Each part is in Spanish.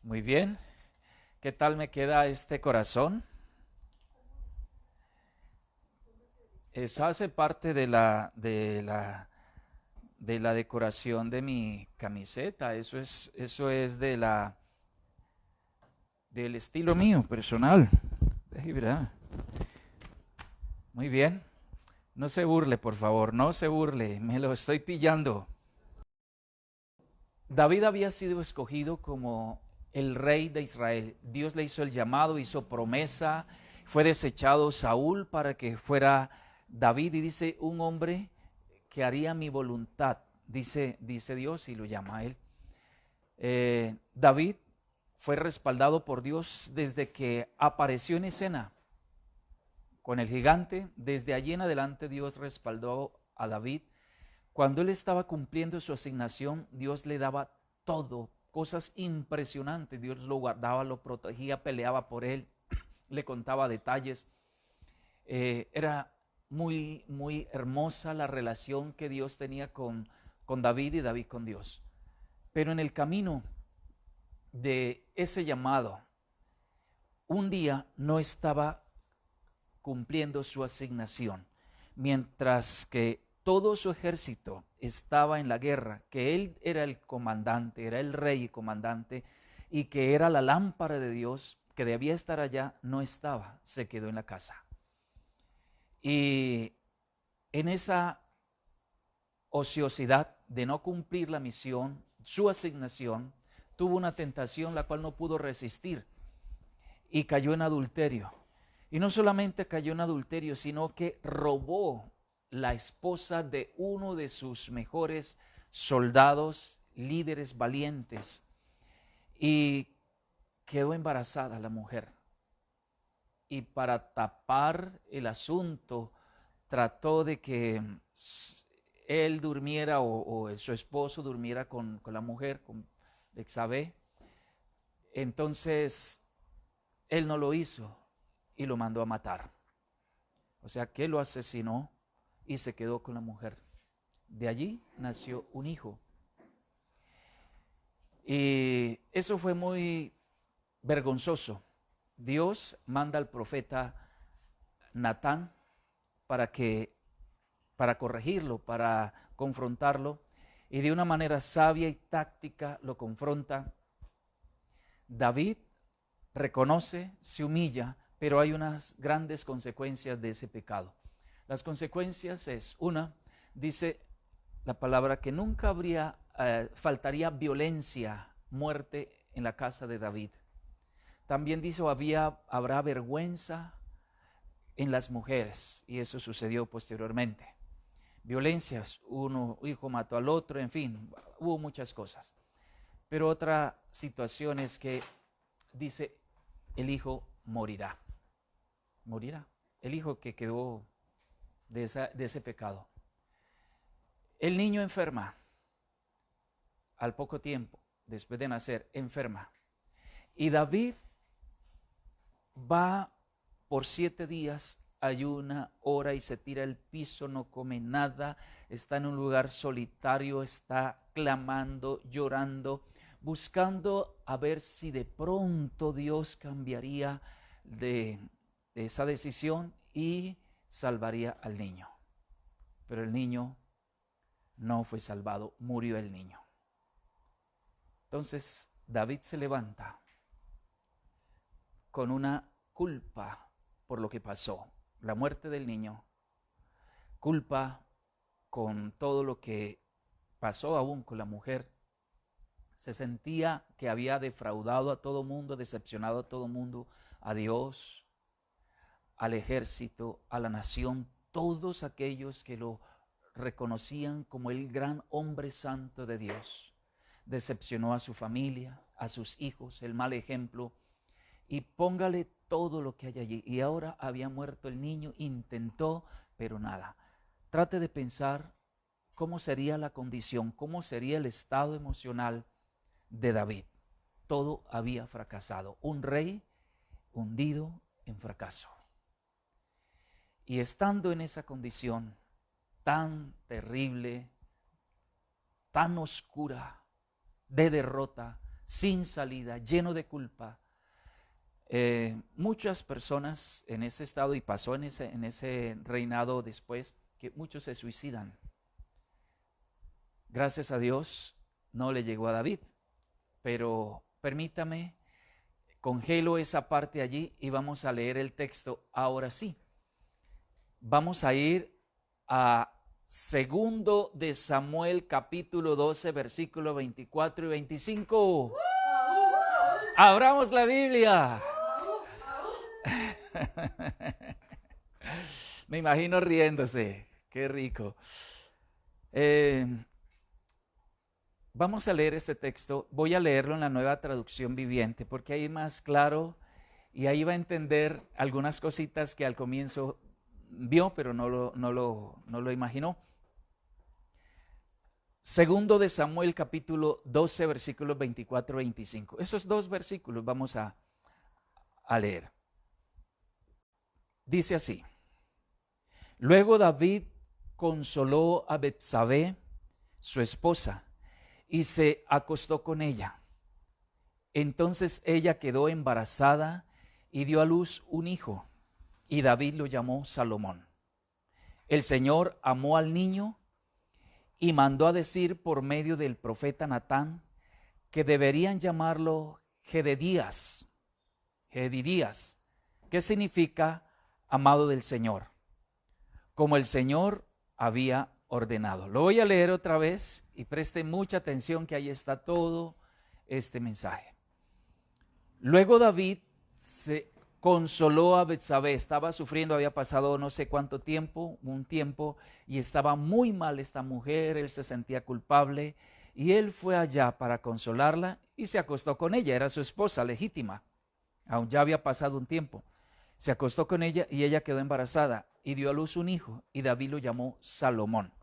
Muy bien. ¿Qué tal me queda este corazón? Eso hace parte de la decoración de mi camiseta. Eso es del estilo mío personal. Deje ver. Muy bien. No se burle, por favor, no se burle. Me lo estoy pillando. David había sido escogido como el rey de Israel. Dios le hizo el llamado, hizo promesa, fue desechado Saúl para que fuera David, y dice: un hombre que haría mi voluntad, dice Dios, y lo llama a él. David fue respaldado por Dios desde que apareció en escena con el gigante. Desde allí en adelante Dios respaldó a David. Cuando él estaba cumpliendo su asignación, Dios le daba todo, cosas impresionantes. Dios lo guardaba, lo protegía, peleaba por él, le contaba detalles. Era muy, muy hermosa la relación que Dios tenía con David y David con Dios. Pero en el camino de ese llamado, un día no estaba cumpliendo su asignación, mientras que todo su ejército estaba en la guerra, que él era el comandante, era el rey y comandante, y que era la lámpara de Dios, que debía estar allá, no estaba, se quedó en la casa. Y en esa ociosidad de no cumplir la misión, su asignación, tuvo una tentación la cual no pudo resistir y cayó en adulterio. Y no solamente cayó en adulterio, sino que robó la esposa de uno de sus mejores soldados, líderes valientes, y quedó embarazada la mujer. Y para tapar el asunto, trató de que él durmiera o su esposo durmiera con la mujer, con Bexabé. Entonces, él no lo hizo y lo mandó a matar. O sea que lo asesinó y se quedó con la mujer. De allí nació un hijo. Y eso fue muy vergonzoso. Dios manda al profeta Natán para corregirlo, para confrontarlo, y de una manera sabia y táctica lo confronta. David reconoce, se humilla, pero hay unas grandes consecuencias de ese pecado. Las consecuencias es, una, dice la palabra, que nunca faltaría violencia, muerte en la casa de David. También dice, habrá vergüenza en las mujeres, y eso sucedió posteriormente. Violencias, uno hijo mató al otro, en fin, hubo muchas cosas. Pero otra situación es que dice, el hijo morirá. Morirá. El hijo que quedó de ese pecado. El niño enferma. Al poco tiempo, después de nacer, enferma. Y David va por 7 días, ayuna, ora y se tira al piso, no come nada, está en un lugar solitario, está clamando, llorando, buscando a ver si de pronto Dios cambiaría de esa decisión y salvaría al niño. Pero el niño no fue salvado, murió el niño. Entonces David se levanta con una culpa por lo que pasó, la muerte del niño, culpa con todo lo que pasó aún con la mujer. Se sentía que había defraudado a todo mundo, decepcionado a todo mundo, a Dios, al ejército, a la nación, todos aquellos que lo reconocían como el gran hombre santo de Dios. Decepcionó a su familia, a sus hijos, el mal ejemplo, y póngale todo lo que hay allí. Y ahora había muerto el niño, intentó, pero nada. Trate de pensar cómo sería la condición, cómo sería el estado emocional de David. Todo había fracasado. Un rey hundido en fracaso. Y estando en esa condición tan terrible, tan oscura, de derrota, sin salida, lleno de culpa. Muchas personas en ese estado, y pasó en ese reinado después, que muchos se suicidan. Gracias a Dios no le llegó a David, pero permítame, congelo esa parte allí y vamos a leer el texto ahora sí. Vamos a ir a Segundo de Samuel capítulo 12 versículos 24 y 25. Abramos la Biblia. Me imagino riéndose, qué rico. Vamos a leer este texto. Voy a leerlo en la Nueva Traducción Viviente porque ahí más claro y ahí va a entender algunas cositas que al comienzo vio pero no lo imaginó. Segundo de Samuel capítulo 12 versículos 24 y 25. Esos dos versículos vamos a leer. Dice así: Luego David consoló a Betsabé, su esposa, y se acostó con ella. Entonces ella quedó embarazada y dio a luz un hijo, y David lo llamó Salomón. El Señor amó al niño y mandó a decir por medio del profeta Natán que deberían llamarlo Jedidías. Jedidías, ¿qué significa amado del Señor? Como el Señor había ordenado. Lo voy a leer otra vez y presten mucha atención que ahí está todo este mensaje. Luego David se consoló a Betsabé, estaba sufriendo, había pasado no sé cuánto tiempo, un tiempo, y estaba muy mal esta mujer, él se sentía culpable, y él fue allá para consolarla y se acostó con ella, era su esposa legítima, aún ya había pasado un tiempo. Se acostó con ella y ella quedó embarazada y dio a luz un hijo, y David lo llamó Salomón.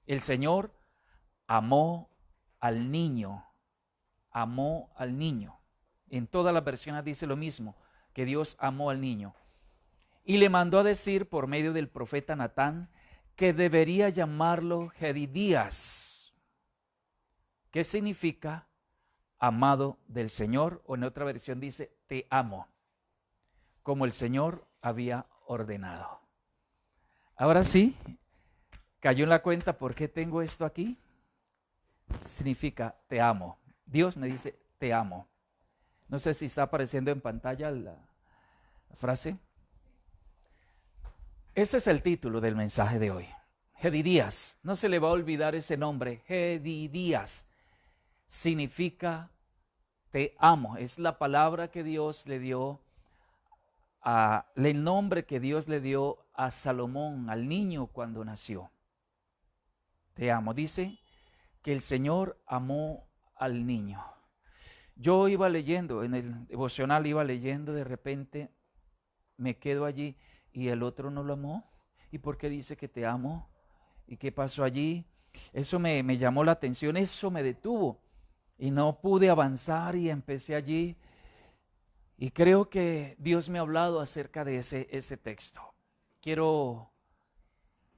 El Señor amó al niño, amó al niño. En todas las versiones dice lo mismo, que Dios amó al niño. Y le mandó a decir por medio del profeta Natán que debería llamarlo Jedidías. ¿Qué significa amado del Señor? O en otra versión dice, te amo, como el Señor había ordenado. Ahora sí, cayó en la cuenta por qué tengo esto aquí. Significa te amo. Dios me dice te amo. No sé si está apareciendo en pantalla la frase. Ese es el título del mensaje de hoy. Jedidías. No se le va a olvidar ese nombre. Jedidías. Significa te amo. Es la palabra que Dios le dio, el nombre que Dios le dio a Salomón, al niño cuando nació. Te amo. Dice que el Señor amó al niño. Yo iba leyendo, en el devocional iba leyendo, de repente me quedo allí y el otro no lo amó. ¿Y por qué dice que te amo? ¿Y qué pasó allí? Eso me llamó la atención, eso me detuvo y no pude avanzar y empecé allí. Y creo que Dios me ha hablado acerca de ese texto. Quiero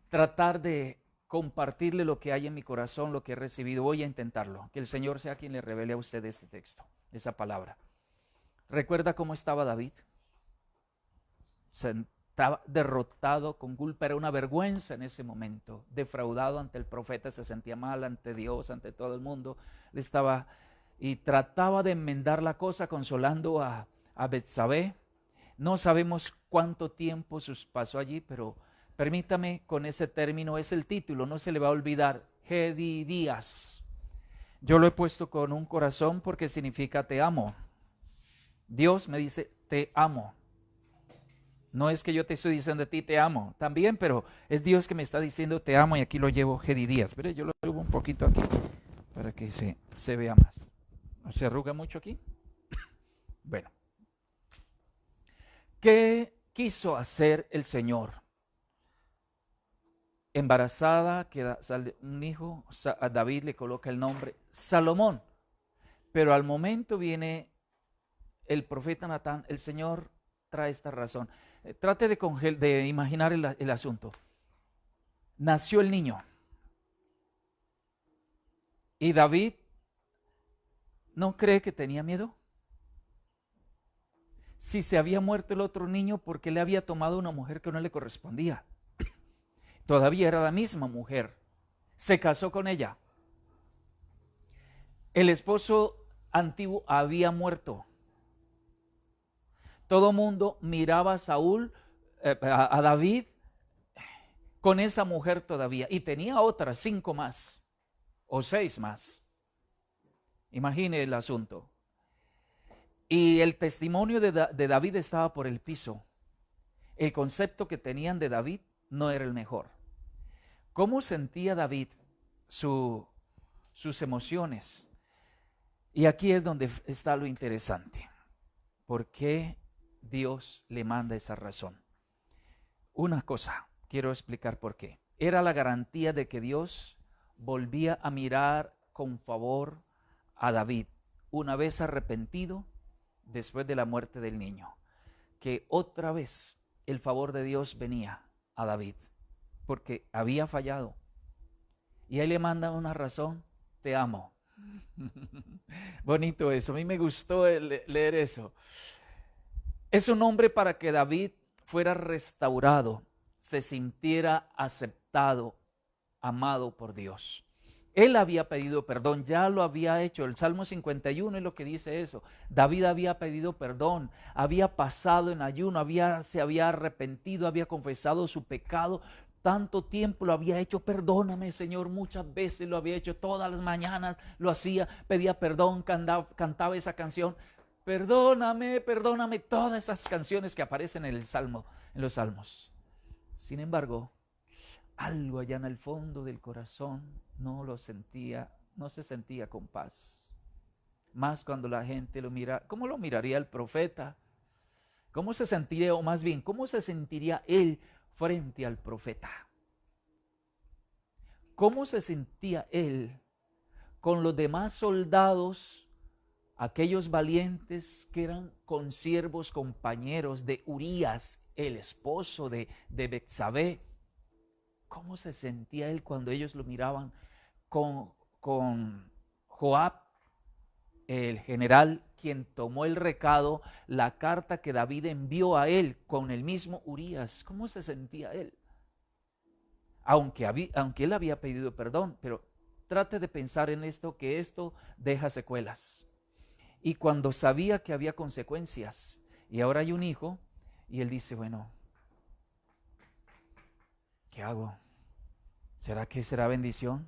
tratar de compartirle lo que hay en mi corazón, lo que he recibido. Voy a intentarlo. Que el Señor sea quien le revele a usted este texto, esa palabra. ¿Recuerda cómo estaba David? Estaba derrotado, con culpa, era una vergüenza en ese momento. Defraudado ante el profeta, se sentía mal ante Dios, ante todo el mundo. Y trataba de enmendar la cosa consolando a Betsabé. No sabemos cuánto tiempo pasó allí, pero permítame con ese término, es el título, no se le va a olvidar, Jedidías. Yo lo he puesto con un corazón porque significa te amo. Dios me dice te amo. No es que yo te estoy diciendo a ti te amo, también, pero es Dios que me está diciendo te amo y aquí lo llevo Jedidías. Mire, yo lo subo un poquito aquí para que se vea más. ¿No se arruga mucho aquí? Bueno. ¿Qué quiso hacer el Señor? Embarazada, sale un hijo, a David le coloca el nombre Salomón. Pero al momento viene el profeta Natán, el Señor trae esta razón. Trate de imaginar el asunto. Nació el niño. Y David ¿No cree que tenía miedo? Si se había muerto el otro niño, ¿por qué le había tomado una mujer que no le correspondía? Todavía era la misma mujer. Se casó con ella. El esposo antiguo había muerto. Todo mundo miraba a Saúl, a David, con esa mujer todavía. Y tenía otras 5 más, o 6 más. Imagine el asunto. Y el testimonio de David estaba por el piso. El concepto que tenían de David no era el mejor. ¿Cómo sentía David sus emociones? Y aquí es donde está lo interesante. ¿Por qué Dios le manda esa razón? Una cosa, quiero explicar por qué. Era la garantía de que Dios volvía a mirar con favor a David, una vez arrepentido después de la muerte del niño, que otra vez el favor de Dios venía a David, porque había fallado. Y ahí le manda una razón: te amo. Bonito eso, a mí me gustó leer eso. Es un hombre para que David fuera restaurado, se sintiera aceptado, amado por Dios. Él había pedido perdón, ya lo había hecho. El Salmo 51 es lo que dice eso. David había pedido perdón, había pasado en ayuno, se había arrepentido, había confesado su pecado. Tanto tiempo lo había hecho. Perdóname, Señor, muchas veces lo había hecho, todas las mañanas lo hacía, pedía perdón, cantaba esa canción. Perdóname, perdóname, todas esas canciones que aparecen en los salmos. Sin embargo, algo allá en el fondo del corazón no se sentía con paz. Más cuando la gente lo mira, ¿cómo lo miraría el profeta? ¿Cómo se sentiría, o más bien, cómo se sentiría él frente al profeta? ¿Cómo se sentía él con los demás soldados, aquellos valientes que eran consiervos, compañeros de Urías, el esposo de Betsabé? ¿Cómo se sentía él cuando ellos lo miraban con Joab, el general, quien tomó el recado, la carta que David envió a él con el mismo Urías? ¿Cómo se sentía él? Aunque él había pedido perdón, pero trate de pensar en esto, que esto deja secuelas. Y cuando sabía que había consecuencias, y ahora hay un hijo, y él dice, bueno, ¿qué hago? ¿Será que será bendición?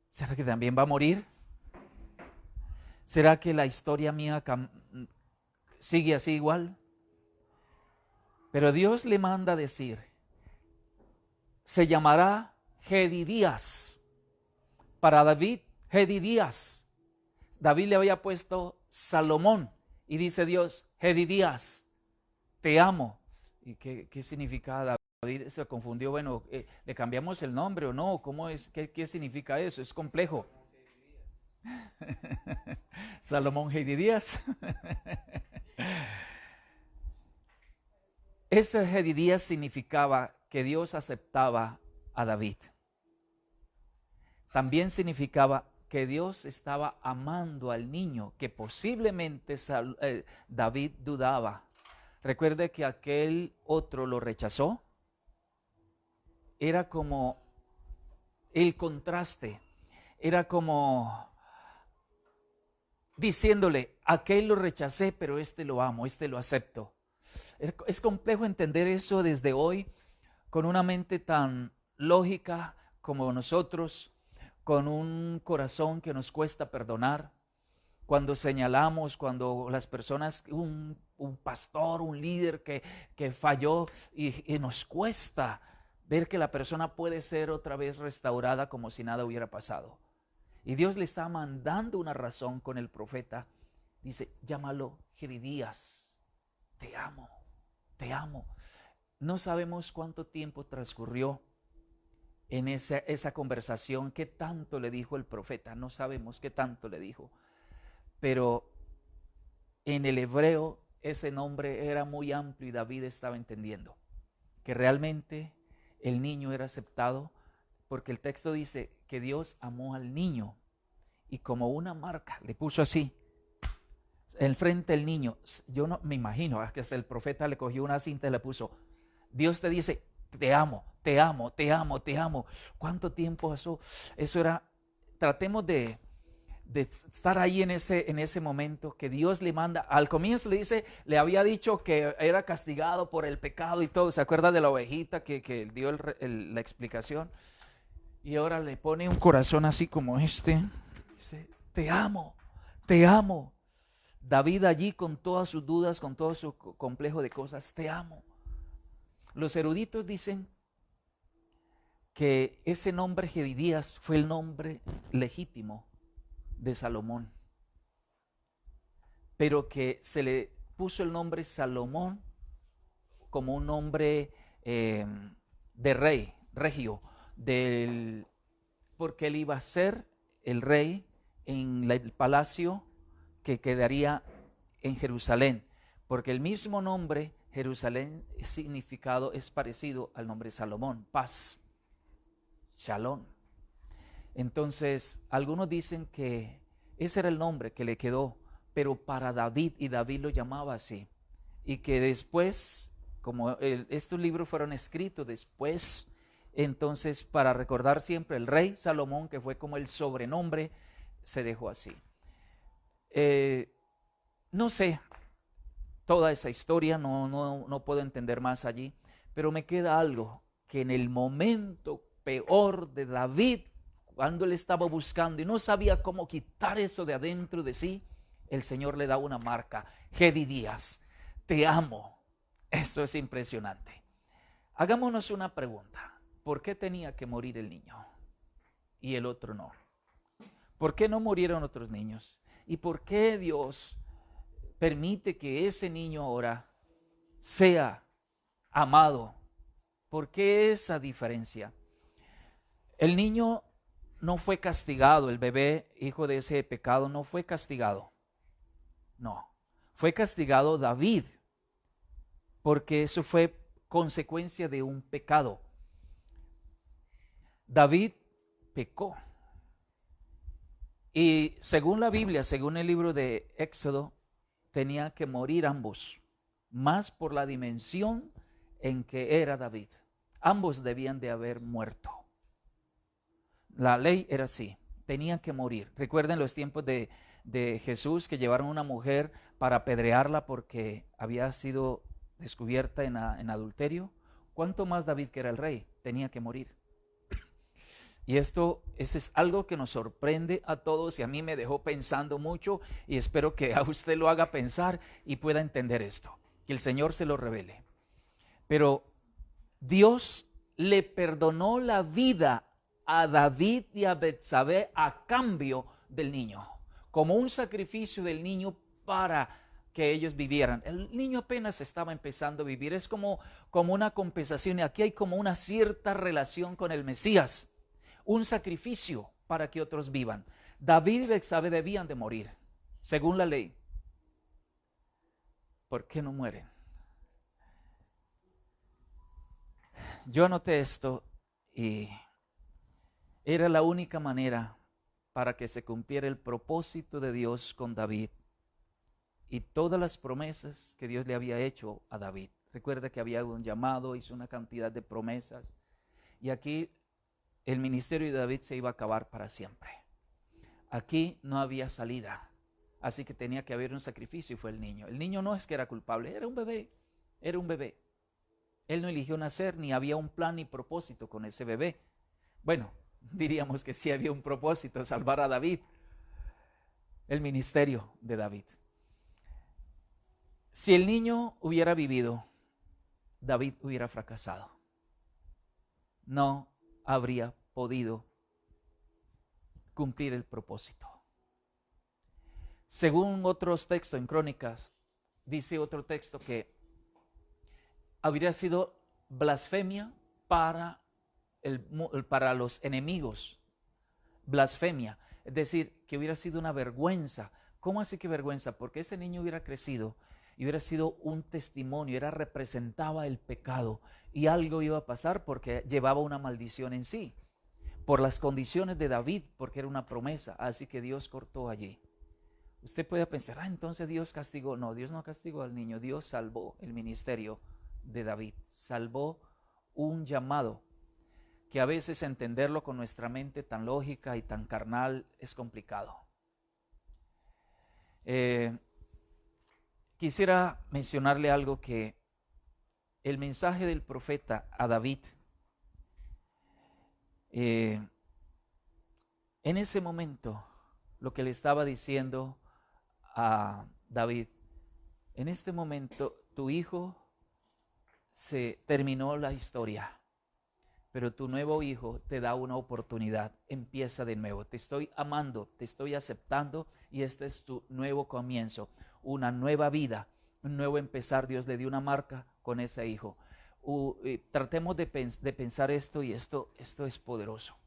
¿Será que también va a morir? ¿Será que la historia mía sigue así igual? Pero Dios le manda decir, se llamará Jedidías. Para David, Jedidías. David le había puesto Salomón, y dice Dios, Jedidías, te amo. ¿Y qué significa? David se confundió. Bueno, ¿le cambiamos el nombre o no? ¿Cómo es? ¿Qué significa eso? Es complejo. Salomón Jedidías. Ese Jedidías significaba que Dios aceptaba a David. También significaba que Dios estaba amando al niño, que posiblemente David dudaba. Recuerde que aquel otro lo rechazó. Era como el contraste, era como diciéndole, aquel lo rechacé, pero este lo amo, este lo acepto. Es complejo entender eso desde hoy, con una mente tan lógica como nosotros, con un corazón que nos cuesta perdonar. Cuando señalamos, cuando las personas, un pastor, un líder que falló, y nos cuesta ver que la persona puede ser otra vez restaurada como si nada hubiera pasado. Y Dios le está mandando una razón con el profeta. Dice, llámalo Jedidías, te amo, te amo. No sabemos cuánto tiempo transcurrió en esa conversación, qué tanto le dijo el profeta, no sabemos qué tanto le dijo. Pero en el hebreo ese nombre era muy amplio, y David estaba entendiendo que realmente el niño era aceptado, porque el texto dice que Dios amó al niño y como una marca, le puso así, enfrente del niño. Yo no me imagino, que hasta el profeta le cogió una cinta y le puso, Dios te dice, te amo, te amo, te amo, te amo. ¿Cuánto tiempo eso? Eso era, tratemos de estar ahí en ese momento que Dios le manda. Al comienzo le dice, le había dicho que era castigado por el pecado y todo. ¿Se acuerda de la ovejita que dio la explicación? Y ahora le pone un corazón así como este. Dice, te amo, te amo. David allí con todas sus dudas, con todo su complejo de cosas, te amo. Los eruditos dicen que ese nombre Jedidías fue el nombre legítimo de Salomón, pero que se le puso el nombre Salomón como un nombre de rey, regio, porque él iba a ser el rey en el palacio que quedaría en Jerusalén, porque el mismo nombre Jerusalén significado es parecido al nombre Salomón, paz, shalom. Entonces, algunos dicen que ese era el nombre que le quedó, pero para David, y David lo llamaba así, y que después, como estos libros fueron escritos después, entonces para recordar siempre el rey Salomón, que fue como el sobrenombre, se dejó así. No sé toda esa historia, no puedo entender más allí, pero me queda algo, que en el momento peor de David, cuando él estaba buscando y no sabía cómo quitar eso de adentro de sí, el Señor le da una marca, Jedidías, te amo. Eso es impresionante. Hagámonos una pregunta, ¿por qué tenía que morir el niño y el otro no? ¿Por qué no murieron otros niños? ¿Y por qué Dios permite que ese niño ahora sea amado? ¿Por qué esa diferencia? El niño no fue castigado, el bebé hijo de ese pecado no fue castigado. No, fue castigado David, porque eso fue consecuencia de un pecado. David pecó. Y según la Biblia, según el libro de Éxodo, tenía que morir ambos, más por la dimensión en que era David. Ambos debían de haber muerto. La ley era así, tenían que morir. Recuerden los tiempos de Jesús, que llevaron a una mujer para apedrearla porque había sido descubierta en adulterio. ¿Cuánto más David, que era el rey, tenía que morir? Y eso es algo que nos sorprende a todos y a mí me dejó pensando mucho, y espero que a usted lo haga pensar y pueda entender esto, que el Señor se lo revele. Pero Dios le perdonó la vida a David y a Betsabé a cambio del niño, como un sacrificio del niño para que ellos vivieran. El niño apenas estaba empezando a vivir, es como una compensación, y aquí hay como una cierta relación con el Mesías, un sacrificio para que otros vivan. David y Betsabé debían de morir, según la ley. ¿Por qué no mueren? Yo anoté esto y era la única manera para que se cumpliera el propósito de Dios con David y todas las promesas que Dios le había hecho a David. Recuerda que había un llamado, hizo una cantidad de promesas, y aquí el ministerio de David se iba a acabar para siempre. Aquí no había salida, así que tenía que haber un sacrificio, y fue el niño. El niño no es que era culpable, era un bebé, era un bebé. Él no eligió nacer, ni había un plan ni propósito con ese bebé. Bueno, diríamos que sí había un propósito, salvar a David, el ministerio de David. Si el niño hubiera vivido, David hubiera fracasado. No habría podido cumplir el propósito. Según otros textos en Crónicas, dice otro texto que habría sido blasfemia para los enemigos. Blasfemia, es decir, que hubiera sido una vergüenza. ¿Cómo así que vergüenza? Porque ese niño hubiera crecido y hubiera sido un testimonio, representaba el pecado, y algo iba a pasar porque llevaba una maldición en sí. por las condiciones de David, porque era una promesa, así que Dios cortó allí. Usted puede pensar, entonces Dios castigó. No, Dios no castigó al niño, Dios salvó el ministerio de David, salvó un llamado que a veces entenderlo con nuestra mente tan lógica y tan carnal es complicado. Quisiera mencionarle algo, que el mensaje del profeta a David, en ese momento, lo que le estaba diciendo a David, en este momento tu hijo se terminó la historia, pero tu nuevo hijo te da una oportunidad, empieza de nuevo, te estoy amando, te estoy aceptando y este es tu nuevo comienzo, una nueva vida, un nuevo empezar. Dios le dio una marca con ese hijo. Tratemos de pensar esto, y esto es poderoso.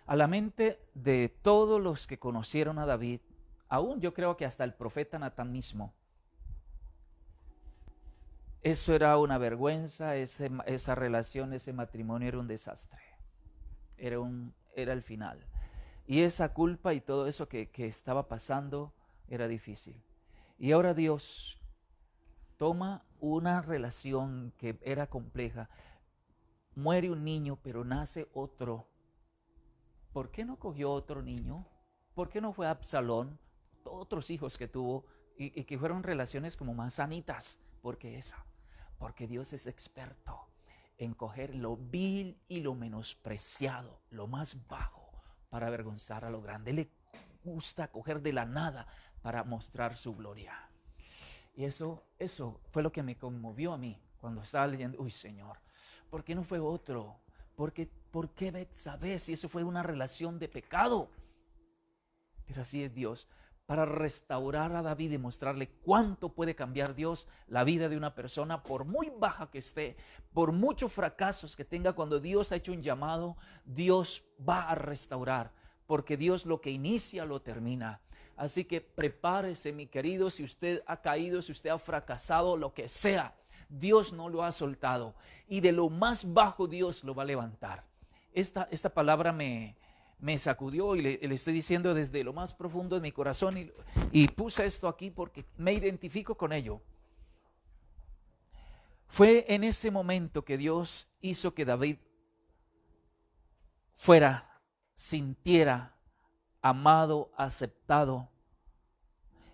A la mente de todos los que conocieron a David, aún yo creo que hasta el profeta Natán mismo, eso era una vergüenza, esa relación, ese matrimonio era un desastre, era el final. Y esa culpa y todo eso que estaba pasando era difícil. Y ahora Dios toma una relación que era compleja, muere un niño, pero nace otro. ¿Por qué no cogió otro niño? ¿Por qué no fue Absalón? Otros hijos que tuvo y que fueron relaciones como más sanitas. Porque Dios es experto en coger lo vil y lo menospreciado, lo más bajo, para avergonzar a lo grande. Le gusta coger de la nada para mostrar su gloria. Y eso fue lo que me conmovió a mí cuando estaba leyendo. Uy, Señor, ¿por qué no fue otro? ¿Por qué Betsabé si eso fue una relación de pecado? Pero así es Dios, para restaurar a David y mostrarle cuánto puede cambiar Dios la vida de una persona, por muy baja que esté, por muchos fracasos que tenga. Cuando Dios ha hecho un llamado, Dios va a restaurar, porque Dios lo que inicia lo termina. Así que prepárese, mi querido, si usted ha caído, si usted ha fracasado, lo que sea, Dios no lo ha soltado, y de lo más bajo Dios lo va a levantar. Esta palabra me sacudió, y le estoy diciendo desde lo más profundo de mi corazón, y puse esto aquí porque me identifico con ello. Fue en ese momento que Dios hizo que David sintiera amado, aceptado,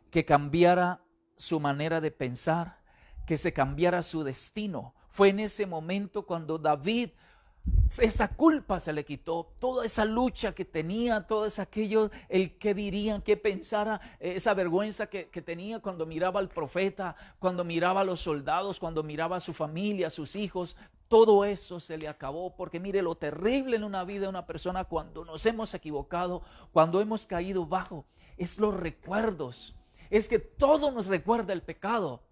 que cambiara su manera de pensar, que se cambiara su destino. Fue en ese momento cuando David, esa culpa se le quitó, toda esa lucha que tenía, todo eso aquello, el que dirían, que pensara, esa vergüenza que tenía cuando miraba al profeta, cuando miraba a los soldados, cuando miraba a su familia, a sus hijos. Todo eso se le acabó, porque mire lo terrible en una vida de una persona cuando nos hemos equivocado, cuando hemos caído bajo, es los recuerdos. Es que todo nos recuerda el pecado.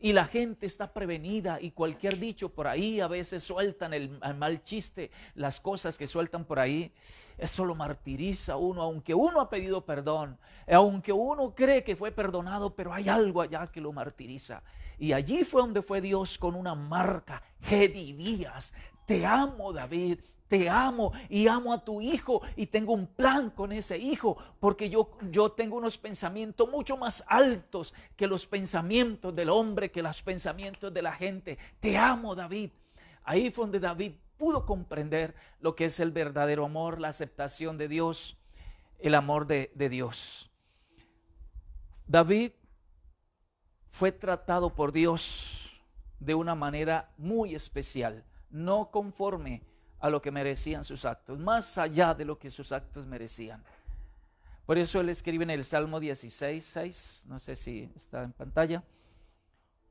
Y la gente está prevenida, y cualquier dicho por ahí, a veces sueltan el mal chiste, las cosas que sueltan por ahí, eso lo martiriza a uno, aunque uno ha pedido perdón, aunque uno cree que fue perdonado, pero hay algo allá que lo martiriza. Y allí fue donde fue Dios con una marca, Gedidías, te amo, David, te amo y amo a tu hijo, y tengo un plan con ese hijo, porque yo tengo unos pensamientos mucho más altos que los pensamientos del hombre, que los pensamientos de la gente. Te amo, David. Ahí fue donde David pudo comprender lo que es el verdadero amor, la aceptación de Dios, el amor de Dios. David fue tratado por Dios de una manera muy especial, no conforme a lo que merecían sus actos, más allá de lo que sus actos merecían. Por eso él escribe en el Salmo 16:6, no sé si está en pantalla,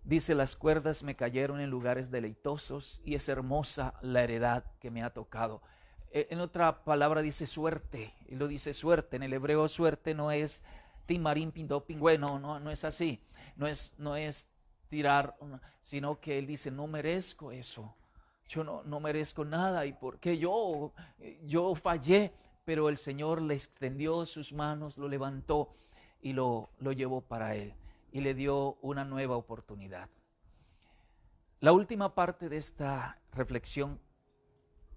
dice: las cuerdas me cayeron en lugares deleitosos, y es hermosa la heredad que me ha tocado. En otra palabra dice suerte, y lo dice suerte. En el hebreo suerte no es timarín, pindó, pingüe, no es así, no es tirar, sino que él dice: no merezco eso. Yo no merezco nada, y porque yo fallé, pero el Señor le extendió sus manos, lo levantó y lo llevó para él, y le dio una nueva oportunidad. La última parte de esta reflexión,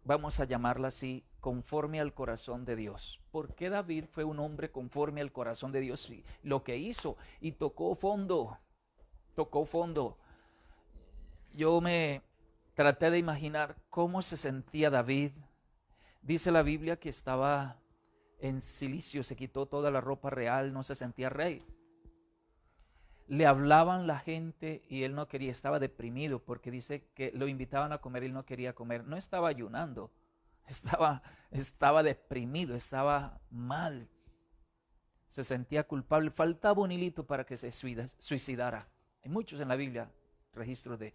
vamos a llamarla así, conforme al corazón de Dios. ¿Por qué David fue un hombre conforme al corazón de Dios? Lo que hizo, y tocó fondo, tocó fondo. Yo me traté de imaginar cómo se sentía David. Dice la Biblia que estaba en cilicio, se quitó toda la ropa real, no se sentía rey. Le hablaban la gente y él no quería, estaba deprimido porque dice que lo invitaban a comer y él no quería comer. No estaba ayunando, estaba deprimido, estaba mal. Se sentía culpable, faltaba un hilito para que se suicidara. Hay muchos en la Biblia registros de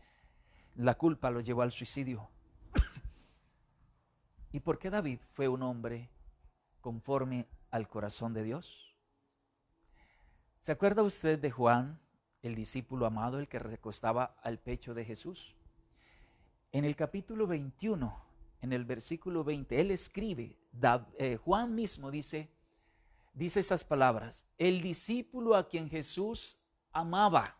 la culpa lo llevó al suicidio. ¿Y por qué David fue un hombre conforme al corazón de Dios? ¿Se acuerda usted de Juan, el discípulo amado, el que recostaba al pecho de Jesús? En el capítulo 21, en el versículo 20, él escribe, Juan mismo dice esas palabras: el discípulo a quien Jesús amaba.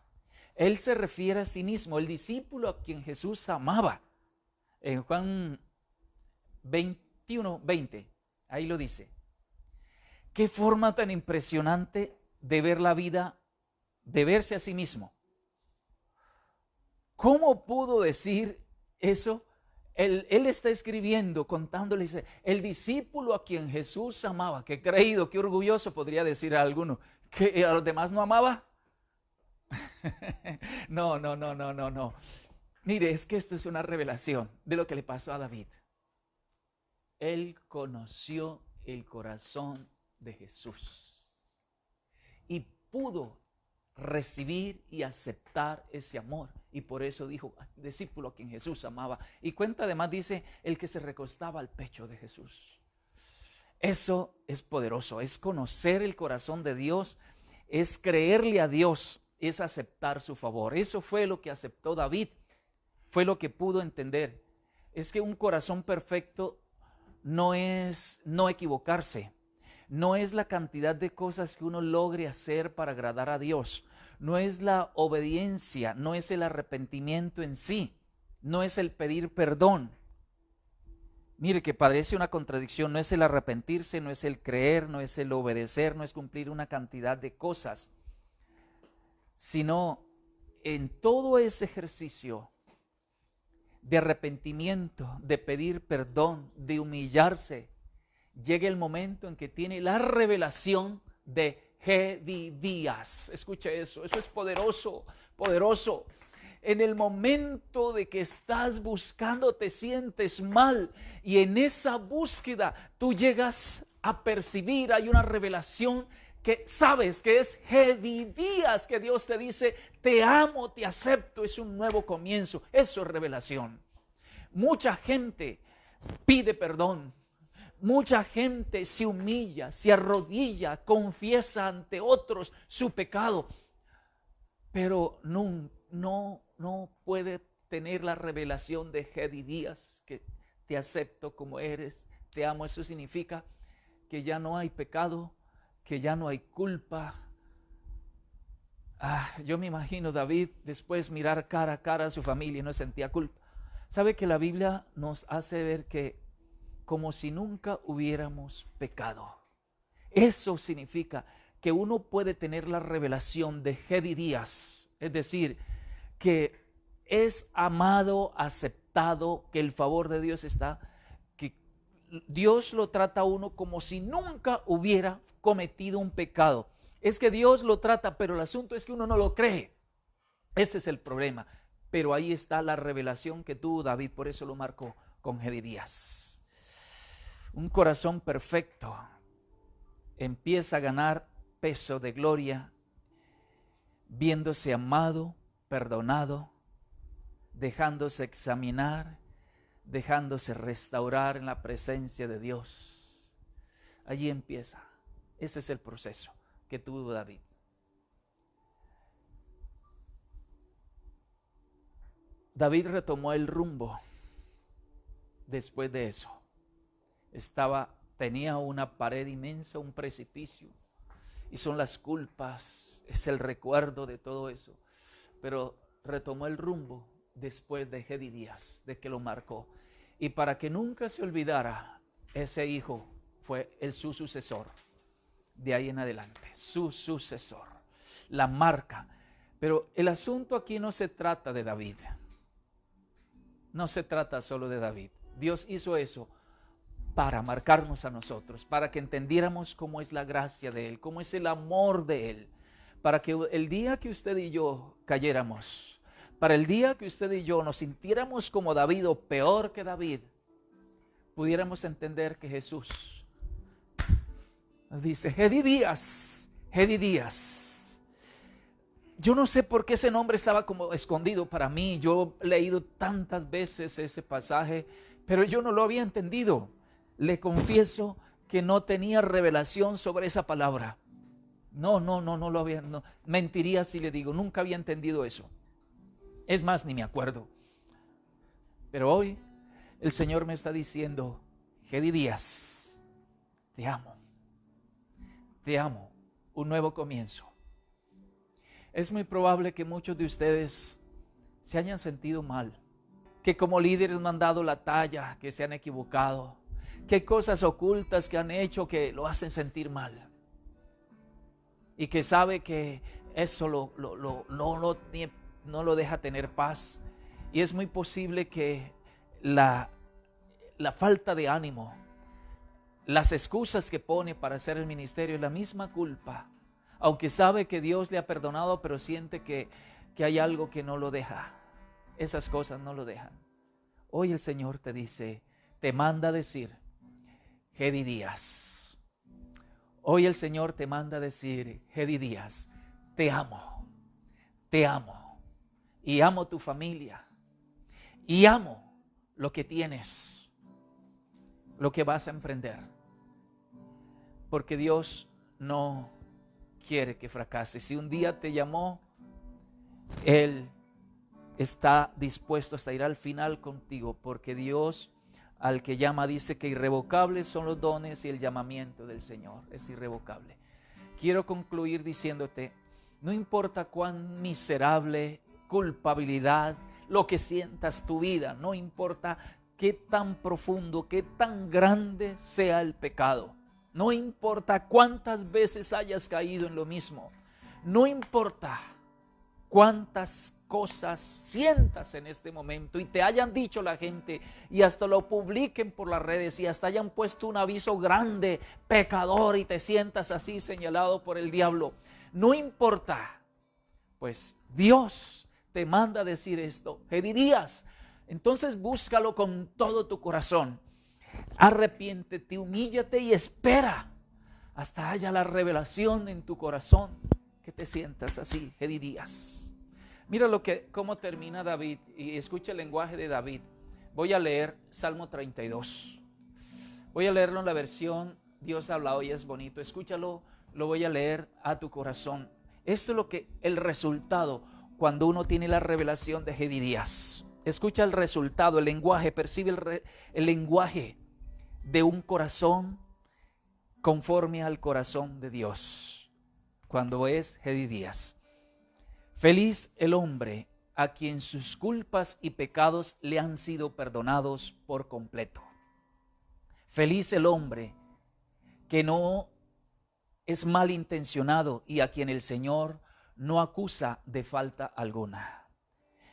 Él se refiere a sí mismo, el discípulo a quien Jesús amaba. En Juan 21, 20, ahí lo dice. Qué forma tan impresionante de ver la vida, de verse a sí mismo. ¿Cómo pudo decir eso? Él está escribiendo, contándole, dice, el discípulo a quien Jesús amaba. Qué creído, qué orgulloso podría decir a alguno. ¿Que a los demás no amaba? No. Mire, es que esto es una revelación de lo que le pasó a David. Él conoció el corazón de Jesús y pudo recibir y aceptar ese amor, y por eso dijo, discípulo a quien Jesús amaba. Y cuenta además, dice, el que se recostaba al pecho de Jesús. Eso es poderoso, es conocer el corazón de Dios, es creerle a Dios, es aceptar su favor. Eso fue lo que aceptó David, fue lo que pudo entender. Es que un corazón perfecto no es no equivocarse, no es la cantidad de cosas que uno logre hacer para agradar a Dios, no es la obediencia, no es el arrepentimiento en sí, no es el pedir perdón. Mire que parece una contradicción, no es el arrepentirse, no es el creer, no es el obedecer, no es cumplir una cantidad de cosas, sino en todo ese ejercicio de arrepentimiento, de pedir perdón, de humillarse, llega el momento en que tiene la revelación de Jedidías. Escuche eso es poderoso, poderoso. En el momento de que estás buscando, te sientes mal, y en esa búsqueda tú llegas a percibir, hay una revelación que sabes que es Jedidías, que Dios te dice, te amo, te acepto, es un nuevo comienzo. Eso es revelación. Mucha gente pide perdón, mucha gente se humilla, se arrodilla, confiesa ante otros su pecado, pero no puede tener la revelación de Jedidías, que te acepto como eres, te amo. Eso significa que ya no hay pecado, que ya no hay culpa. Yo me imagino David después mirar cara a cara a su familia y no sentía culpa. ¿Sabe que la Biblia nos hace ver que como si nunca hubiéramos pecado? Eso significa que uno puede tener la revelación de Jedidías, es decir, que es amado, aceptado, que el favor de Dios está, que Dios lo trata a uno como si nunca hubiera cometido un pecado. Es que Dios lo trata, pero el asunto es que uno no lo cree. Este es el problema. Pero ahí está la revelación que tuvo David, por eso lo marcó con Jedidías. Un corazón perfecto empieza a ganar peso de gloria, viéndose amado, perdonado, dejándose examinar, dejándose restaurar en la presencia de Dios. Allí empieza. Ese es el proceso que tuvo David. David retomó el rumbo después de eso. Tenía una pared inmensa, un precipicio, y son las culpas, es el recuerdo de todo eso. Pero retomó el rumbo después de Jedidías, de que lo marcó. Y para que nunca se olvidara ese hijo fue su sucesor. De ahí en adelante, su sucesor, la marca. Pero el asunto aquí no se trata de David. No se trata solo de David. Dios hizo eso para marcarnos a nosotros, para que entendiéramos cómo es la gracia de Él, cómo es el amor de Él, para que el día que usted y yo cayéramos, para el día que usted y yo nos sintiéramos como David o peor que David, pudiéramos entender que Jesús dice: Jedidías, Jedidías. Yo no sé por qué ese nombre estaba como escondido para mí. Yo he leído tantas veces ese pasaje, pero yo no lo había entendido. Le confieso que no tenía revelación sobre esa palabra. No lo había. No. Mentiría si le digo, nunca había entendido eso. Es más, ni me acuerdo. Pero hoy el Señor me está diciendo: Jedidías, te amo. Te amo. Un nuevo comienzo. Es muy probable que muchos de ustedes se hayan sentido mal, que como líderes no han dado la talla, que se han equivocado, que hay cosas ocultas que han hecho que lo hacen sentir mal, y que sabe que eso no lo deja tener paz. Y es muy posible que la falta de ánimo, las excusas que pone para hacer el ministerio, es la misma culpa. Aunque sabe que Dios le ha perdonado, pero siente que hay algo que no lo deja. Esas cosas no lo dejan. Hoy el Señor te dice, te manda a decir: Jedidías. Hoy el Señor te manda a decir: Jedidías, te amo. Te amo. Y amo tu familia. Y amo lo que tienes. Lo que vas a emprender. Porque Dios no quiere que fracases. Si un día te llamó, Él está dispuesto hasta ir al final contigo, porque Dios al que llama dice que irrevocables son los dones y el llamamiento del Señor es irrevocable. Quiero concluir diciéndote: no importa cuán miserable, culpabilidad, lo que sientas tu vida, no importa qué tan profundo, qué tan grande sea el pecado. No importa cuántas veces hayas caído en lo mismo. No importa cuántas cosas sientas en este momento y te hayan dicho la gente y hasta lo publiquen por las redes y hasta hayan puesto un aviso grande: pecador, y te sientas así señalado por el diablo. No importa, pues Dios te manda a decir esto: Jedidías. Entonces búscalo con todo tu corazón. Arrepiéntete, humíllate y espera hasta haya la revelación en tu corazón que te sientas así, Jedidías. Mira cómo termina David, y escucha el lenguaje de David. Voy a leer Salmo 32. Voy a leerlo en la versión Dios habla hoy es bonito. Escúchalo, lo voy a leer a tu corazón. Esto es el resultado cuando uno tiene la revelación de Jedidías. Escucha el resultado, el lenguaje, percibe el lenguaje de un corazón conforme al corazón de Dios cuando es Jedidías. Feliz el hombre a quien sus culpas y pecados le han sido perdonados por completo. Feliz el hombre que no es malintencionado y a quien el Señor no acusa de falta alguna.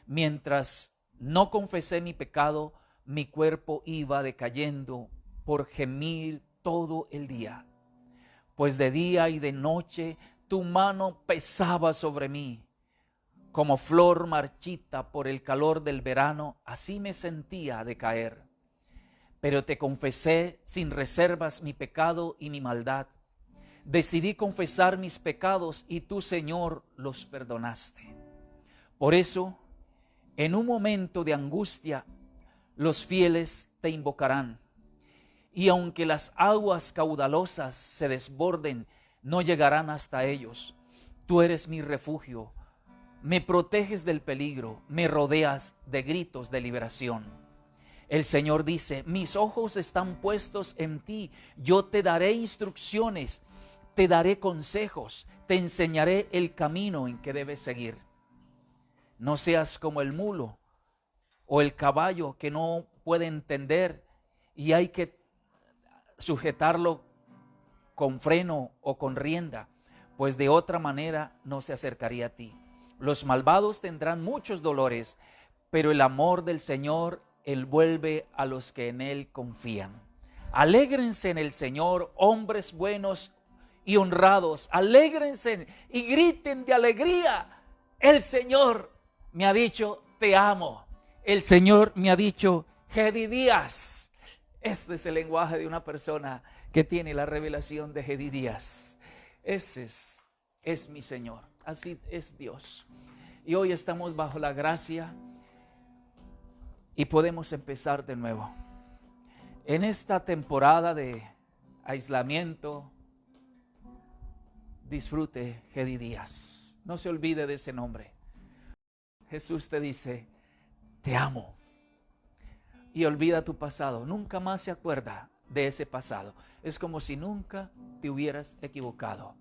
Mientras no confesé mi pecado, mi cuerpo iba decayendo por gemir todo el día. Pues de día y de noche tu mano pesaba sobre mí. Como flor marchita por el calor del verano, así me sentía decaer. Pero te confesé sin reservas mi pecado y mi maldad. Decidí confesar mis pecados y tú, Señor, los perdonaste. Por eso, en un momento de angustia, los fieles te invocarán. Y aunque las aguas caudalosas se desborden, no llegarán hasta ellos. Tú eres mi refugio. Me proteges del peligro, me rodeas de gritos de liberación. El Señor dice: mis ojos están puestos en ti, yo te daré instrucciones, te daré consejos, te enseñaré el camino en que debes seguir. No seas como el mulo o el caballo que no puede entender y hay que sujetarlo con freno o con rienda, pues de otra manera no se acercaría a ti. Los malvados tendrán muchos dolores, pero el amor del Señor envuelve a los que en Él confían. Alégrense en el Señor, hombres buenos y honrados. Alégrense y griten de alegría. El Señor me ha dicho, te amo. El Señor me ha dicho, Jedidías. Este es el lenguaje de una persona que tiene la revelación de Jedidías. Ese es mi Señor. Así es Dios. Y hoy estamos bajo la gracia y podemos empezar de nuevo. En esta temporada de aislamiento, disfrute Jedidías. No se olvide de ese nombre. Jesús te dice, te amo. Y olvida tu pasado. Nunca más se acuerda de ese pasado. Es como si nunca te hubieras equivocado.